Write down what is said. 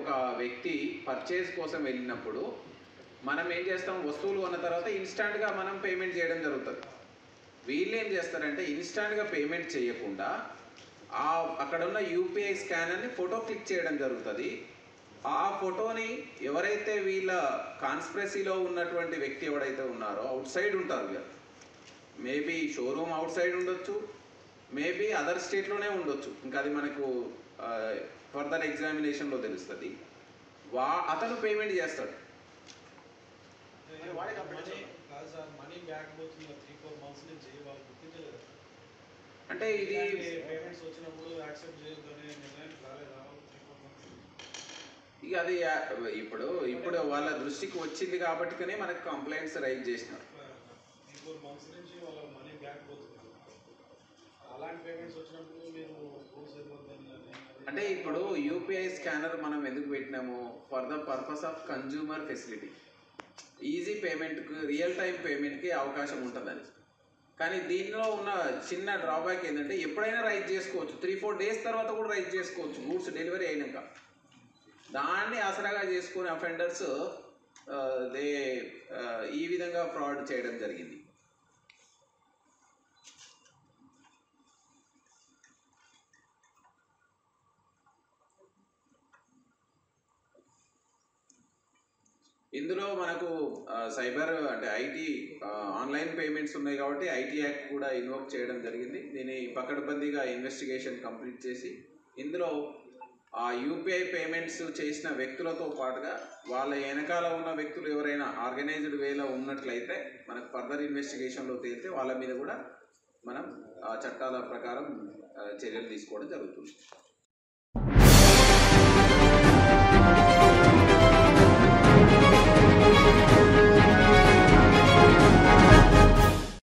ఒక వ్యక్తి పర్చేజ్ కోసం వెళ్ళినప్పుడు మనం ఏం చేస్తాం, వస్తువులు కొన్న తర్వాత ఇన్స్టాంట్గా మనం పేమెంట్ చేయడం జరుగుతుంది. వీళ్ళు ఏం చేస్తారంటే ఇన్స్టాంట్గా పేమెంట్ చేయకుండా అక్కడ ఉన్న యూపీఐ స్కానర్ని ఫోటో క్లిక్ చేయడం జరుగుతుంది. ఆ ఫోటోని ఎవరైతే వీళ్ళ కాన్స్పిరసీలో ఉన్నటువంటి వ్యక్తి ఎవరైతే ఉన్నారో అవుట్ సైడ్ ఉంటారు, మేబీ షోరూమ్ అవుట్ సైడ్ ఉండొచ్చు, మేబీ అదర్ స్టేట్లోనే ఉండొచ్చు, ఇంకా అది మనకు ఫర్దర్ ఎగ్జామినేషన్లో తెలుస్తుంది. అతను పేమెంట్ చేస్తాడు. అంటే ఇది ఇక అది ఇప్పుడు వాళ్ళ దృష్టికి వచ్చింది కాబట్టికనే మనకు కంప్లైంట్స్ రైజ్ చేసినారు. అంటే ఇప్పుడు యూపీఐ స్కానర్ మనం ఎందుకు పెట్టినాము, for the purpose of consumer facility, easy పేమెంట్కి, రియల్ టైం పేమెంట్కి అవకాశం ఉంటుందని. కానీ దీనిలో ఉన్న చిన్న డ్రాబ్యాక్ ఏంటంటే ఎప్పుడైనా రైజ్ చేసుకోవచ్చు, 3-4 డేస్ తర్వాత కూడా రైజ్ చేసుకోవచ్చు గూడ్స్ డెలివరీ అయినాక. దాన్ని ఆసరాగా చేసుకునే అఫెండర్స్ ఈ విధంగా ఫ్రాడ్ చేయడం జరిగింది. ఇందులో మనకు సైబర్ అంటే ఐటీ ఆన్లైన్ పేమెంట్స్ ఉన్నాయి కాబట్టి ఐటీ యాక్ట్ కూడా ఇన్వోక్ చేయడం జరిగింది. దీన్ని పకడ్బందీగా ఇన్వెస్టిగేషన్ కంప్లీట్ చేసి ఇందులో ఆ యూపీఐ పేమెంట్స్ చేసిన వ్యక్తులతో పాటుగా వాళ్ళ వెనకాల ఉన్న వ్యక్తులు ఎవరైనా ఆర్గనైజ్డ్ వేలో ఉన్నట్లయితే మనకు ఫర్దర్ ఇన్వెస్టిగేషన్లో తేలితే వాళ్ళ మీద కూడా మనం ఆ చట్టాల ప్రకారం చర్యలు తీసుకోవడం జరుగుతుంది.